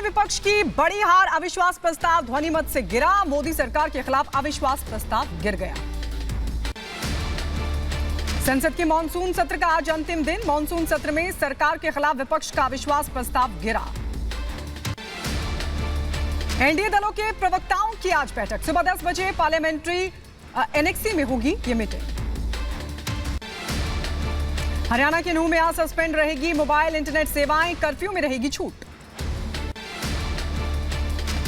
विपक्ष की बड़ी हार, अविश्वास प्रस्ताव ध्वनिमत से गिरा। मोदी सरकार के खिलाफ अविश्वास प्रस्ताव गिर गया। संसद के मॉनसून सत्र का आज अंतिम दिन। मॉनसून सत्र में सरकार के खिलाफ विपक्ष का अविश्वास प्रस्ताव गिरा। एनडीए दलों के प्रवक्ताओं की आज बैठक। सुबह 10 बजे पार्लियामेंट्री एनेक्सी में होगी ये मीटिंग। हरियाणा के नूंह में आज सस्पेंड रहेगी मोबाइल इंटरनेट सेवाएं, कर्फ्यू में रहेगी छूट।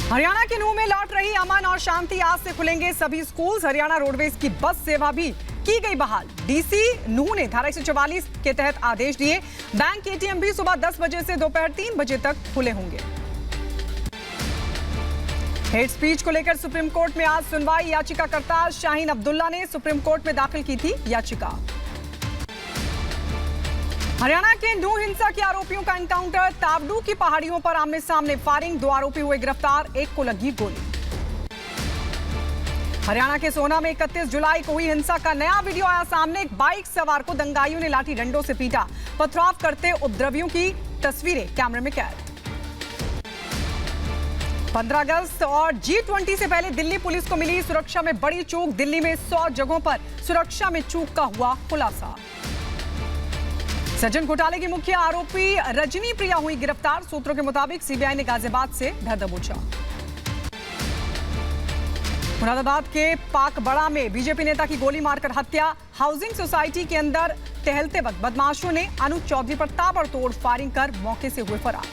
हरियाणा के नूंह में लौट रही अमन और शांति, आज से खुलेंगे सभी स्कूल। हरियाणा रोडवेज की बस सेवा भी की गई बहाल। डीसी नूंह ने धारा 144 के तहत आदेश दिए। बैंक एटीएम भी सुबह 10 बजे से दोपहर 3 बजे तक खुले होंगे। हेट स्पीच को लेकर सुप्रीम कोर्ट में आज सुनवाई। याचिकाकर्ता शाहीन अब्दुल्ला ने सुप्रीम कोर्ट में दाखिल की थी याचिका। हरियाणा के नूंह हिंसा के आरोपियों का एनकाउंटर। तावडू की पहाड़ियों पर आमने सामने फायरिंग, 2 आरोपी हुए गिरफ्तार, एक को लगी गोली। हरियाणा के सोना में 31 जुलाई को हुई हिंसा का नया वीडियो आया सामने। एक बाइक सवार को दंगाइयों ने लाठी डंडों से पीटा। पथराव करते उपद्रवियों की तस्वीरें कैमरे में कैद। 15 अगस्त और G20 से पहले दिल्ली पुलिस को मिली सुरक्षा में बड़ी चूक। दिल्ली में 100 जगहों पर सुरक्षा में चूक का हुआ खुलासा। सज्जन घोटाले की मुख्य आरोपी रजनी प्रिया हुई गिरफ्तार। सूत्रों के मुताबिक सीबीआई ने गाजियाबाद से धर दबोचा। मुरादाबाद के पाकबड़ा में बीजेपी नेता की गोली मारकर हत्या। हाउसिंग सोसाइटी के अंदर टहलते वक्त बदमाशों ने अनुज चौधरी पर ताबड़तोड़ फायरिंग कर मौके से हुए फरार।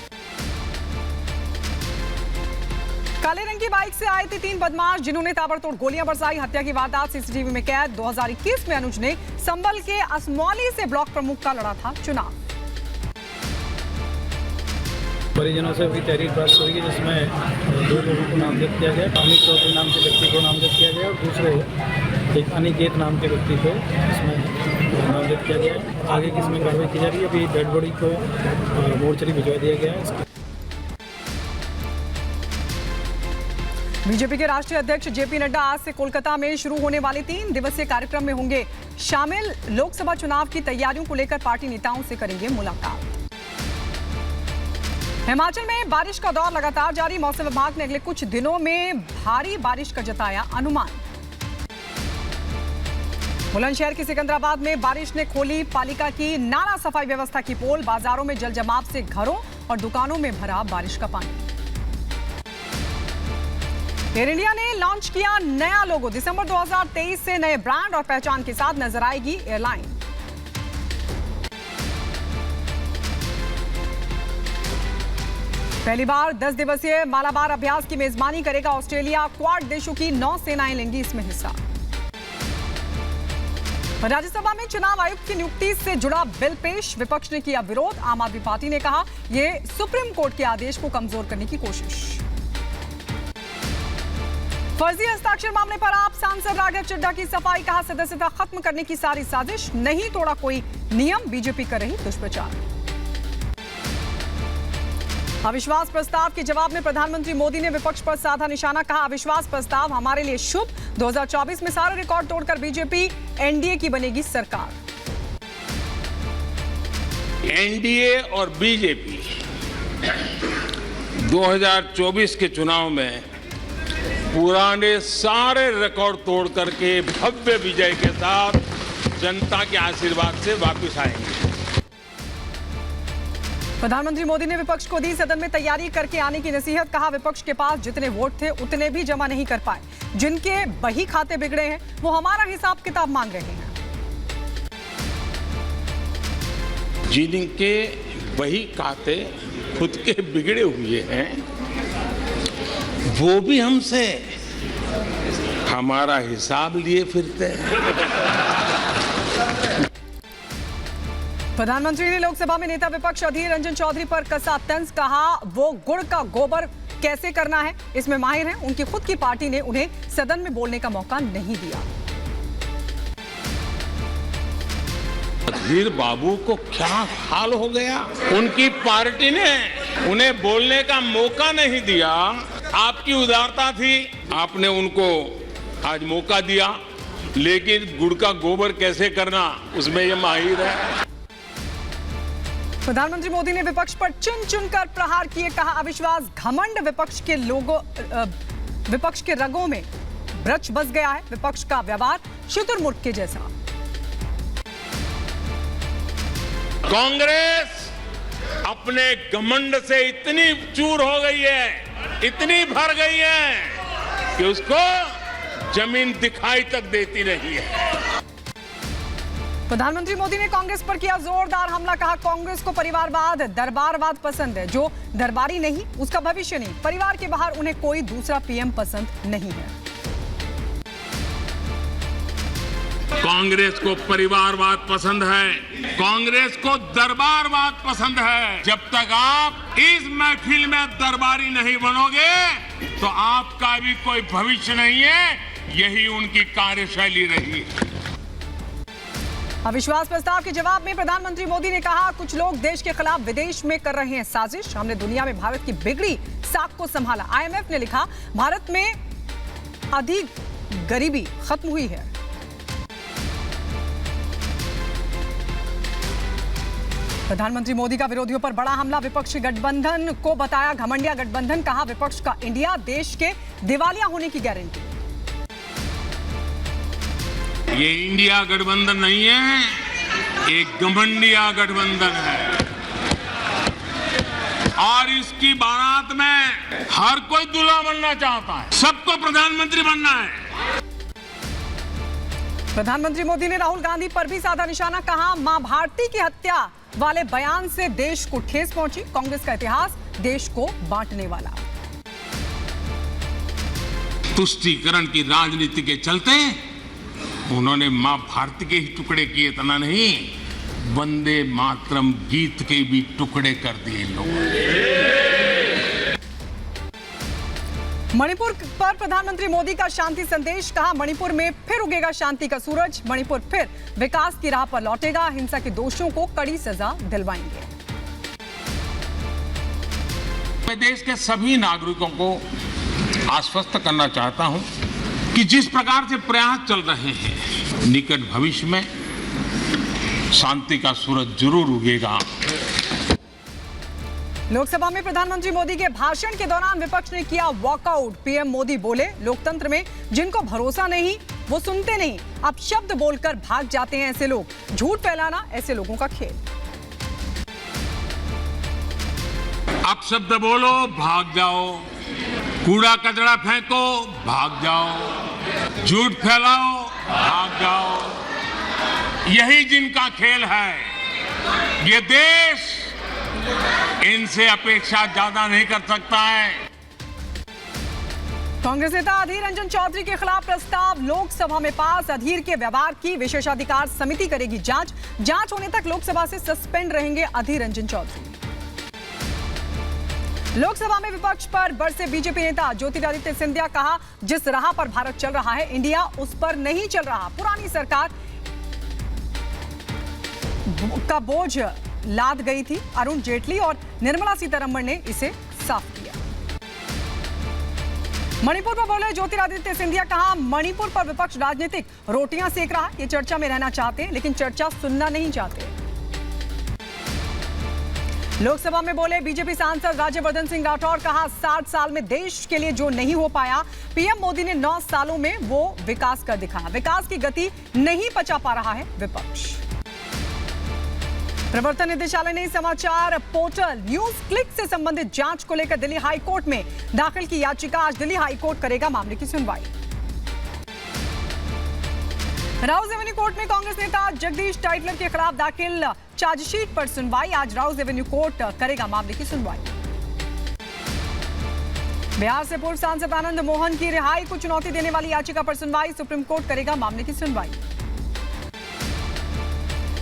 काले रंग की बाइक से आए थे 3 बदमाश, जिन्होंने ताबड़तोड़ गोलियां बरसाई। हत्या की वारदात सीसीटीवी में कैद। 2021 में अनुज ने संभल के असमौली से ब्लॉक प्रमुख का लड़ा था चुनाव। परिजनों से भी तहरीर प्राप्त हुई है, जिसमें 2 लोगों को नामजद किया गया। अमित चौधरी नाम के व्यक्ति को नामजद किया गया और दूसरे एक अनिकेत नाम के व्यक्ति को इसमें नामजद किया गया। आगे किसमें कार्रवाई की जा रही है। अभी डेड बॉडी को मोर्चरी भिजवा दिया गया है। बीजेपी के राष्ट्रीय अध्यक्ष जेपी नड्डा आज से कोलकाता में शुरू होने वाले 3 दिवसीय कार्यक्रम में होंगे शामिल। लोकसभा चुनाव की तैयारियों को लेकर पार्टी नेताओं से करेंगे मुलाकात। हिमाचल में बारिश का दौर लगातार जारी। मौसम विभाग ने अगले कुछ दिनों में भारी बारिश का जताया अनुमान। बुलंदशहर के सिकंदराबाद में बारिश ने खोली पालिका की नाला सफाई व्यवस्था की पोल। बाजारों में जल जमाव से घरों और दुकानों में भरा बारिश का पानी। एयर इंडिया ने लॉन्च किया नया लोगो। दिसंबर 2023 से नए ब्रांड और पहचान के साथ नजर आएगी एयरलाइन। पहली बार 10 दिवसीय मालाबार अभ्यास की मेजबानी करेगा ऑस्ट्रेलिया। क्वाड देशों की 9 सेनाएं लेंगी इसमें हिस्सा। राज्यसभा में चुनाव आयुक्त की नियुक्ति से जुड़ा बिल पेश। विपक्ष ने किया विरोध। आम आदमी पार्टी ने कहा यह सुप्रीम कोर्ट के आदेश को कमजोर करने की कोशिश। फर्जी हस्ताक्षर मामले पर आप सांसद राघव चड्ढा की सफाई। कहा सदस्यता खत्म करने की सारी साजिश, नहीं तोड़ा कोई नियम, बीजेपी कर रही दुष्प्रचार। अविश्वास प्रस्ताव के जवाब में प्रधानमंत्री मोदी ने विपक्ष पर साधा निशाना। कहा अविश्वास प्रस्ताव हमारे लिए शुभ। 2024 में सारे रिकॉर्ड तोड़कर बीजेपी एनडीए की बनेगी सरकार। एनडीए और बीजेपी 2024 के चुनाव में पुराने सारे रिकॉर्ड तोड़ करके भव्य विजय के साथ जनता के आशीर्वाद से वापस आएंगे। प्रधानमंत्री मोदी ने विपक्ष को दी सदन में तैयारी करके आने की नसीहत। कहा विपक्ष के पास जितने वोट थे उतने भी जमा नहीं कर पाए। जिनके बही खाते बिगड़े हैं वो हमारा हिसाब किताब मांग रहे हैं। जिनके बही खाते खुद के बिगड़े हुए हैं वो भी हमसे हमारा हिसाब लिए फिरते हैं। प्रधानमंत्री ने लोकसभा में नेता विपक्ष अधीर रंजन चौधरी पर कसा तंज। कहा वो गुड़ का गोबर कैसे करना है इसमें माहिर हैं। उनकी खुद की पार्टी ने उन्हें सदन में बोलने का मौका नहीं दिया। अधीर बाबू को क्या हाल हो गया। उनकी पार्टी ने उन्हें बोलने का मौका नहीं दिया। आपकी उदारता थी, आपने उनको आज मौका दिया, लेकिन गुड़ का गोबर कैसे करना उसमें ये माहिर है। प्रधानमंत्री मोदी ने विपक्ष पर चुन चुनकर प्रहार किए, कहा अविश्वास घमंड विपक्ष के रगों में ब्रच बस गया है, विपक्ष का व्यवहार शुतुरमुर्ग के जैसा। कांग्रेस अपने घमंड से इतनी चूर हो गई है, इतनी भर गई है कि उसको जमीन दिखाई तक देती नहीं है। प्रधानमंत्री मोदी ने कांग्रेस पर किया जोरदार हमला, कहा कांग्रेस को परिवारवाद, दरबारवाद पसंद है, जो दरबारी नहीं उसका भविष्य नहीं, परिवार के बाहर उन्हें कोई दूसरा पीएम पसंद नहीं है। कांग्रेस को परिवारवाद पसंद है, कांग्रेस को दरबारवाद पसंद है। जब तक आप इस महफिल में दरबारी नहीं बनोगे तो आपका भी कोई भविष्य नहीं है, यही उनकी कार्यशैली रही है। अविश्वास प्रस्ताव के जवाब में प्रधानमंत्री मोदी ने कहा कुछ लोग देश के खिलाफ विदेश में कर रहे हैं साजिश, हमने दुनिया में भारत की बिगड़ी साख को संभाला। आईएमएफ ने लिखा भारत में अधिक गरीबी खत्म हुई है। प्रधानमंत्री मोदी का विरोधियों पर बड़ा हमला, विपक्षी गठबंधन को बताया घमंडिया गठबंधन, कहा विपक्ष का इंडिया देश के दिवालिया होने की गारंटी। ये इंडिया गठबंधन नहीं है, एक घमंडिया गठबंधन है और इसकी बारात में हर कोई दूल्हा बनना चाहता है, सबको प्रधानमंत्री बनना है। प्रधानमंत्री मोदी ने राहुल गांधी पर भी साधा निशाना, कहा मां भारती की हत्या वाले बयान से देश को ठेस पहुंची, कांग्रेस का इतिहास देश को बांटने वाला। तुष्टीकरण की राजनीति के चलते उन्होंने मां भारती के ही टुकड़े किए, इतना नहीं वंदे मातरम गीत के भी टुकड़े कर दिए लोगों ने। मणिपुर पर प्रधानमंत्री मोदी का शांति संदेश, कहा मणिपुर में फिर उगेगा शांति का सूरज, मणिपुर फिर विकास की राह पर लौटेगा, हिंसा के दोषियों को कड़ी सजा दिलवाएंगे। मैं देश के सभी नागरिकों को आश्वस्त करना चाहता हूं कि जिस प्रकार से प्रयास चल रहे हैं, निकट भविष्य में शांति का सूरज जरूर उगेगा। लोकसभा में प्रधानमंत्री मोदी के भाषण के दौरान विपक्ष ने किया वॉकआउट, पीएम मोदी बोले लोकतंत्र में जिनको भरोसा नहीं वो सुनते नहीं, अब शब्द बोलकर भाग जाते हैं ऐसे लोग, झूठ फैलाना ऐसे लोगों का खेल। अब शब्द बोलो भाग जाओ, कूड़ा कचरा फेंको भाग जाओ, झूठ फैलाओ भाग जाओ, यही जिनका खेल है। ये देश इनसे अपेक्षा ज्यादा नहीं कर सकता है। कांग्रेस नेता अधीर रंजन चौधरी के खिलाफ प्रस्ताव लोकसभा में पास, अधीर के व्यवहार की विशेषाधिकार समिति करेगी जांच, जांच होने तक लोकसभा से सस्पेंड रहेंगे अधीर रंजन चौधरी। लोकसभा में विपक्ष पर बरसे बीजेपी नेता ज्योतिरादित्य सिंधिया, कहा जिस राह पर भारत चल रहा है इंडिया उस पर नहीं चल रहा, पुरानी सरकार का बोझ लाद गई थी, अरुण जेटली और निर्मला सीतारमण ने इसे साफ किया। मणिपुर पर बोले ज्योतिरादित्य सिंधिया, कहा मणिपुर पर विपक्ष राजनीतिक रोटियां सेक रहा है, ये चर्चा में रहना चाहते हैं लेकिन चर्चा सुनना नहीं चाहते। लोकसभा में बोले बीजेपी सांसद राज्यवर्धन सिंह राठौर, कहा 60 साल में देश के लिए जो नहीं हो पाया पीएम मोदी ने 9 सालों में वो विकास कर दिखाया, विकास की गति नहीं पचा पा रहा है विपक्ष। प्रवर्तन निदेशालय ने समाचार पोर्टल न्यूज क्लिक से संबंधित जांच को लेकर दिल्ली हाई कोर्ट में दाखिल की याचिका, आज दिल्ली हाई कोर्ट करेगा मामले की सुनवाई। राउज एवेन्यू कोर्ट में कांग्रेस नेता जगदीश टाइटलर के खिलाफ दाखिल चार्जशीट पर सुनवाई, आज राउज एवेन्यू कोर्ट करेगा मामले की सुनवाई। बिहार से पूर्व सांसद आनंद मोहन की रिहाई को चुनौती देने वाली याचिका पर सुनवाई, सुप्रीम कोर्ट करेगा मामले की सुनवाई।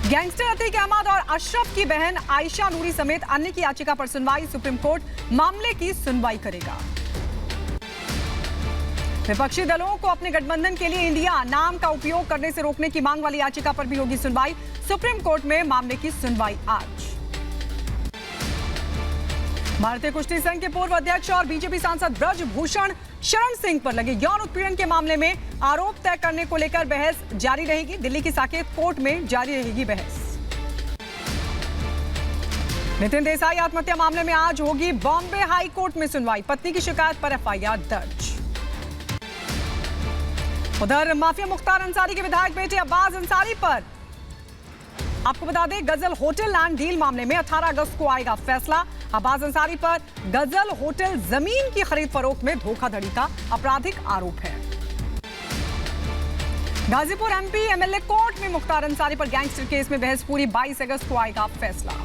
गैंगस्टर अतीक अहमद और अशरफ की बहन आयशा नूरी समेत अन्य की याचिका पर सुनवाई, सुप्रीम कोर्ट मामले की सुनवाई करेगा। विपक्षी दलों को अपने गठबंधन के लिए इंडिया नाम का उपयोग करने से रोकने की मांग वाली याचिका पर भी होगी सुनवाई, सुप्रीम कोर्ट में मामले की सुनवाई आज। भारतीय कुश्ती संघ के पूर्व अध्यक्ष और बीजेपी सांसद ब्रजभूषण शरण सिंह पर लगे यौन उत्पीड़न के मामले में आरोप तय करने को लेकर बहस जारी रहेगी, दिल्ली की साकेत कोर्ट में जारी रहेगी बहस। नितिन देसाई आत्महत्या मामले में आज होगी बॉम्बे हाई कोर्ट में सुनवाई। पत्नी की शिकायत पर एफआईआर दर्ज। उधर माफिया मुख्तार अंसारी के विधायक बेटे अब्बास अंसारी पर आपको बता दें, गजल होटल लैंड डील मामले में 18 अगस्त को आएगा फैसला। अब्बास अंसारी पर गजल होटल जमीन की खरीद फरोख्त में धोखाधड़ी का आपराधिक आरोप है। गाजीपुर एमपी एमएलए कोर्ट में मुख्तार अंसारी पर गैंगस्टर केस में बहस पूरी। 22 अगस्त को आएगा फैसला।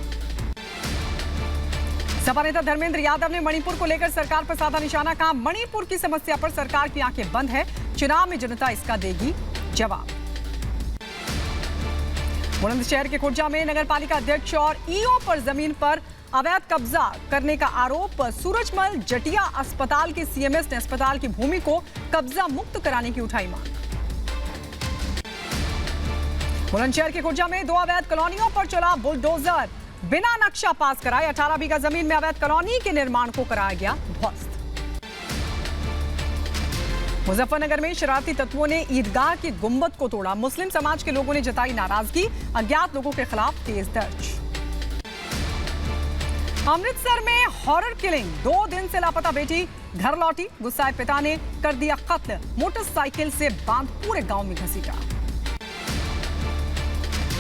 सपा नेता धर्मेंद्र यादव ने मणिपुर को लेकर सरकार पर साधा निशाना। कहा, मणिपुर की समस्या पर सरकार की आंखें बंद है, चुनाव में जनता इसका देगी जवाब। बुलंदशहर के खुर्जा में नगरपालिका अध्यक्ष और ईओ पर जमीन पर अवैध कब्जा करने का आरोप। सूरजमल जटिया अस्पताल के सीएमएस ने अस्पताल की भूमि को कब्जा मुक्त कराने की उठाई मांग। बुलंदशहर के खुर्जा में 2 अवैध कॉलोनियों पर चला बुलडोजर। बिना नक्शा पास कराए 18 बीघा जमीन में अवैध कॉलोनी के निर्माण को कराया गया ध्वस्त। मुजफ्फरनगर में शरारती तत्वों ने ईदगाह की गुंबद को तोड़ा। मुस्लिम समाज के लोगों ने जताई नाराजगी। अज्ञात लोगों के खिलाफ केस दर्ज। अमृतसर में हॉरर किलिंग। 2 दिन से लापता बेटी घर लौटी। गुस्साए पिता ने कर दिया कत्ल। मोटरसाइकिल से बांध पूरे गांव में घसीटा।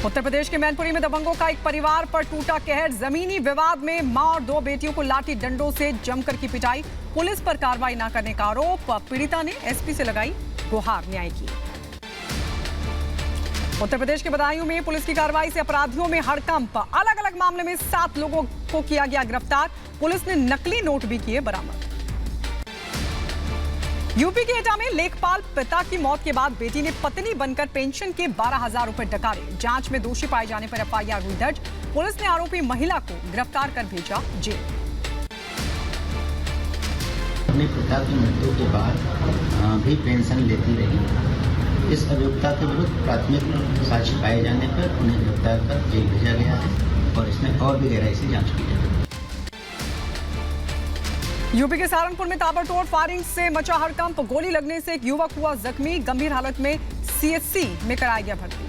उत्तर प्रदेश के मैनपुरी में दबंगों का एक परिवार पर टूटा कहर। जमीनी विवाद में मां और 2 बेटियों को लाठी डंडों से जमकर की पिटाई। पुलिस पर कार्रवाई न करने का आरोप। पीड़िता ने एसपी से लगाई गुहार न्याय की। उत्तर प्रदेश के बदायूं में पुलिस की कार्रवाई से अपराधियों में हड़कंप। अलग अलग मामले में 7 लोगों को किया गया गिरफ्तार। पुलिस ने नकली नोट भी किए बरामद। यूपी के एटा में लेखपाल पिता की मौत के बाद बेटी ने पत्नी बनकर पेंशन के 12,000 रुपए डकारे। जांच में दोषी पाए जाने पर एफआईआर हुई दर्ज। पुलिस ने आरोपी महिला को गिरफ्तार कर भेजा जेल। अपने पिता की मृत्यु के बाद भी पेंशन लेती रही। इस अभियुक्ता के विरुद्ध प्राथमिक साक्ष्य पाए जाने पर उन्हें गिरफ्तार कर जेल भेजा गया है और इसमें और भी गहराई से जांच की जाएगी। यूपी के सहारनपुर में ताबड़तोड़ फायरिंग से मचा हड़कंप। गोली लगने से एक युवक हुआ जख्मी। गंभीर हालत में सीएचसी में कराया गया भर्ती।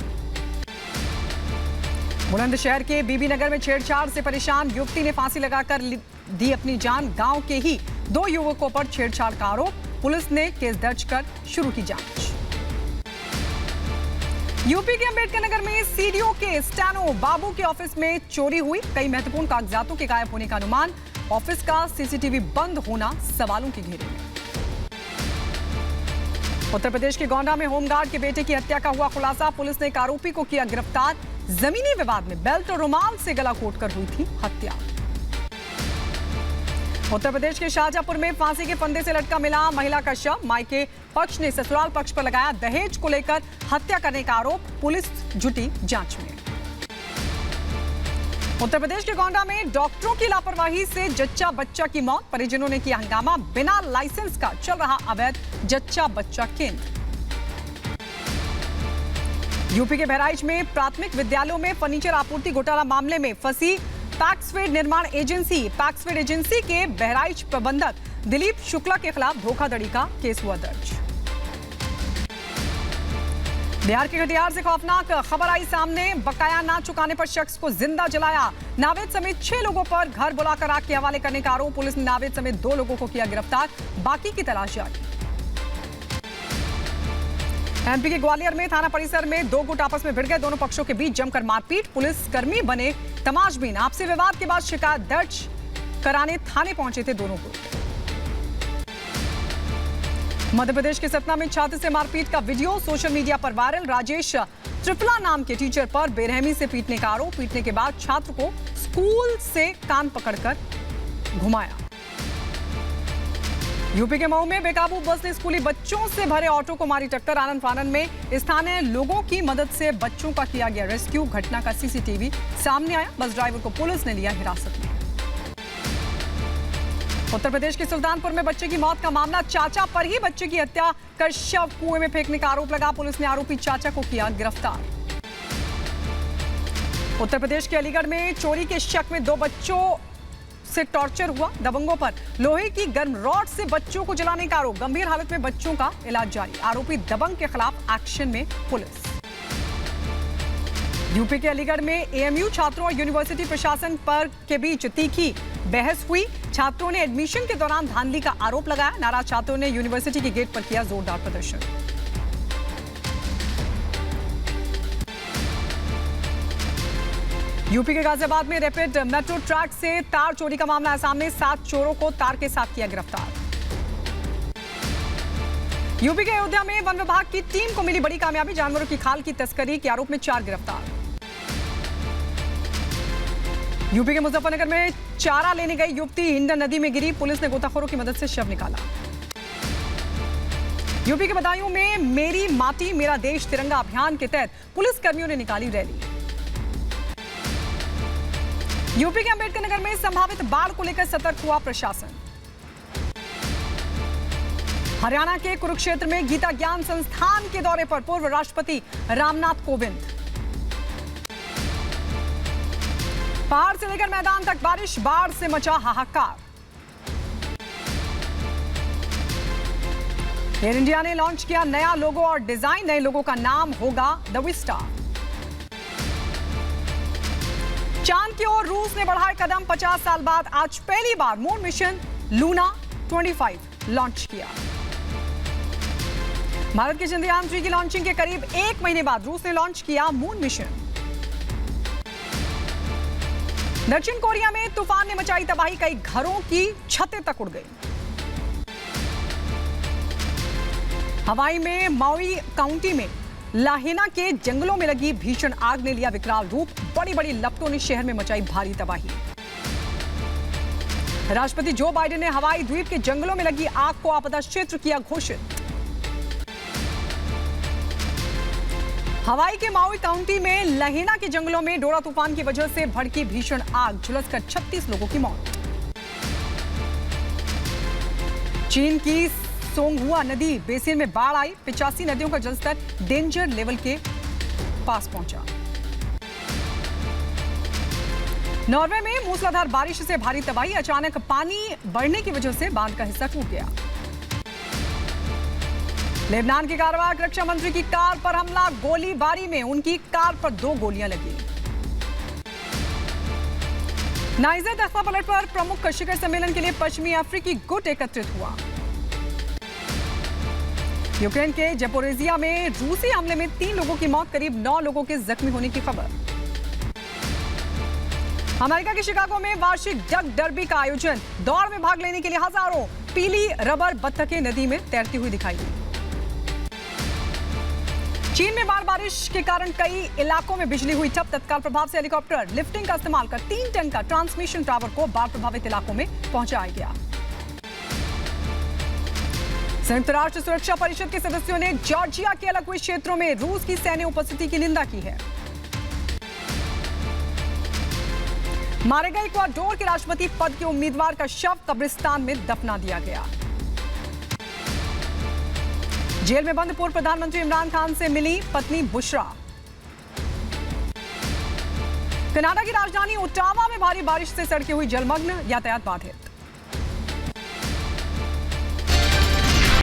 बुलंदशहर के बीबी नगर में छेड़छाड़ से परेशान युवती ने फांसी लगाकर दी अपनी जान। गांव के ही 2 युवकों पर छेड़छाड़ का आरोप। पुलिस ने केस दर्ज कर शुरू की जांच। यूपी के अंबेडकर नगर में सीडीओ के स्टेनो बाबू के ऑफिस में चोरी हुई। कई महत्वपूर्ण कागजातों के गायब होने का अनुमान। ऑफिस का सीसीटीवी बंद होना सवालों के घेरे में। उत्तर प्रदेश के गोंडा में होमगार्ड के बेटे की हत्या का हुआ खुलासा। पुलिस ने एक आरोपी को किया गिरफ्तार। जमीनी विवाद में बेल्ट और रुमाल से गला घोंटकर हुई थी हत्या। उत्तर प्रदेश के शाहजहांपुर में फांसी के फंदे से लटका मिला महिला का शव। मायके पक्ष ने ससुराल पक्ष पर लगाया दहेज को लेकर हत्या करने का आरोप। पुलिस जुटी जांच में। उत्तर प्रदेश के गोंडा में डॉक्टरों की लापरवाही से जच्चा बच्चा की मौत। परिजनों ने किया हंगामा। बिना लाइसेंस का चल रहा अवैध जच्चा बच्चा केंद्र। यूपी के बहराइच में प्राथमिक विद्यालयों में फर्नीचर आपूर्ति घोटाला मामले में फंसी पैक्सवेड निर्माण एजेंसी। पैक्सवेड एजेंसी के बहराइच प्रबंधक दिलीप शुक्ला के खिलाफ धोखाधड़ी का केस हुआ दर्ज। बिहार के कटिहार से खौफनाक खबर आई सामने। बकाया ना चुकाने पर शख्स को जिंदा जलाया। नावेद समेत 6 लोगों पर घर बुलाकर आग के हवाले करने का आरोप। पुलिस ने नावेद समेत 2 लोगों को किया गिरफ्तार। बाकी की तलाश जारी। एमपी के ग्वालियर में थाना परिसर में 2 गुट आपस में भिड़ गए। दोनों पक्षों के बीच जमकर मारपीट। पुलिस कर्मी बने तमाशबीन। आपसी विवाद के बाद शिकायत दर्ज कराने थाने पहुंचे थे दोनों गुट। मध्य प्रदेश के सतना में छात्र से मारपीट का वीडियो सोशल मीडिया पर वायरल। राजेश त्रिफला नाम के टीचर पर बेरहमी से पीटने का आरोप। पीटने के बाद छात्र को स्कूल से कान पकड़कर घुमाया। यूपी के मऊ में बेकाबू बस ने स्कूली बच्चों से भरे ऑटो को मारी टक्कर। आनन फानन में स्थानीय लोगों की मदद से बच्चों का किया गया रेस्क्यू। घटना का सीसीटीवी सामने आया। बस ड्राइवर को पुलिस ने लिया हिरासत में। उत्तर प्रदेश के सुल्तानपुर में बच्चे की मौत का मामला। चाचा पर ही बच्चे की हत्या कर शव कुएं में फेंकने का आरोप लगा। पुलिस ने आरोपी चाचा को किया गिरफ्तार। उत्तर प्रदेश के अलीगढ़ में चोरी के शक में 2 बच्चों से टॉर्चर हुआ। दबंगों पर लोहे की गर्म रॉड से बच्चों को जलाने का आरोप। गंभीर हालत में बच्चों का इलाज जारी। आरोपी दबंग के खिलाफ एक्शन में पुलिस। यूपी के अलीगढ़ में एएमयू छात्रों और यूनिवर्सिटी प्रशासन पर के बीच तीखी बहस हुई। छात्रों ने एडमिशन के दौरान धांधली का आरोप लगाया। नाराज छात्रों ने यूनिवर्सिटी के गेट पर किया जोरदार प्रदर्शन। यूपी के गाजियाबाद में रैपिड मेट्रो ट्रैक से तार चोरी का मामला है सामने। 7 चोरों को तार के साथ किया गिरफ्तार। यूपी के अयोध्या में वन विभाग की टीम को मिली बड़ी कामयाबी। जानवरों की खाल की तस्करी के आरोप में 4 गिरफ्तार। यूपी के मुजफ्फरनगर में चारा लेने गई युवती हिंडन नदी में गिरी। पुलिस ने गोताखोरों की मदद से शव निकाला। यूपी के बदायूं में मेरी माटी मेरा देश तिरंगा अभियान के तहत पुलिस कर्मियों ने निकाली रैली। यूपी के अंबेडकर नगर में संभावित बाढ़ को लेकर सतर्क हुआ प्रशासन। हरियाणा के कुरुक्षेत्र में गीता ज्ञान संस्थान के दौरे पर पूर्व राष्ट्रपति रामनाथ कोविंद। पहाड़ से लेकर मैदान तक बारिश, बाढ़ से मचा हाहाकार। एयर इंडिया ने लॉन्च किया नया लोगो और डिजाइन। नए लोगो का नाम होगा द विस्टा। चांद की ओर रूस ने बढ़ाए कदम। 50 साल बाद आज पहली बार मून मिशन लूना 25 लॉन्च किया। भारत के चंद्रयान 3 की लॉन्चिंग के करीब 1 महीने बाद रूस ने लॉन्च किया मून मिशन। दक्षिण कोरिया में तूफान ने मचाई तबाही। कई घरों की छतें तक उड़ गई। हवाई में माउई काउंटी में लाहेना के जंगलों में लगी भीषण आग ने लिया विकराल रूप। बड़ी बड़ी लपटों ने शहर में मचाई भारी तबाही। राष्ट्रपति जो बाइडेन ने हवाई द्वीप के जंगलों में लगी आग को आपदा क्षेत्र किया घोषित। हवाई के माउई काउंटी में लहेना के जंगलों में डोरा तूफान की वजह से भड़की भीषण आग। झुलसकर 36 लोगों की मौत। चीन की सोंगहुआ नदी बेसिन में बाढ़ आई। 85 नदियों का जलस्तर डेंजर लेवल के पास पहुंचा। नॉर्वे में मूसलाधार बारिश से भारी तबाही। अचानक पानी बढ़ने की वजह से बांध का हिस्सा टूट गया। लेबनान के कारवाक रक्षा मंत्री की कार पर हमला। गोलीबारी में उनकी कार पर 2 गोलियां लगी। नाइजर तख्ता पलट पर प्रमुख शिखर सम्मेलन के लिए पश्चिमी अफ्रीकी गुट एकत्रित हुआ। यूक्रेन के ज़पोरिजिया में रूसी हमले में 3 लोगों की मौत, करीब 9 लोगों के जख्मी होने की खबर। अमेरिका के शिकागो में वार्षिक डक डर्बी का आयोजन। दौड़ में भाग लेने के लिए हजारों पीली रबर बत्तखें नदी में तैरती हुई दिखाई दी। चीन में बाढ़ बारिश के कारण कई इलाकों में बिजली हुई ठप। तत्काल प्रभाव से हेलीकॉप्टर लिफ्टिंग का इस्तेमाल कर 3 टन का ट्रांसमिशन टावर को बाढ़ प्रभावित इलाकों में पहुंचाया गया। संयुक्त राष्ट्र सुरक्षा परिषद के सदस्यों ने जॉर्जिया के अलग हुए क्षेत्रों में रूस की सैन्य उपस्थिति की निंदा की है। मारे गए इक्वाडोर के राष्ट्रपति पद के उम्मीदवार का शव कब्रिस्तान में दफना दिया गया। जेल में बंद पूर्व प्रधानमंत्री इमरान खान से मिली पत्नी बुशरा। कनाडा की राजधानी ओटावा में भारी बारिश से सड़कें हुई जलमग्न, यातायात बाधित।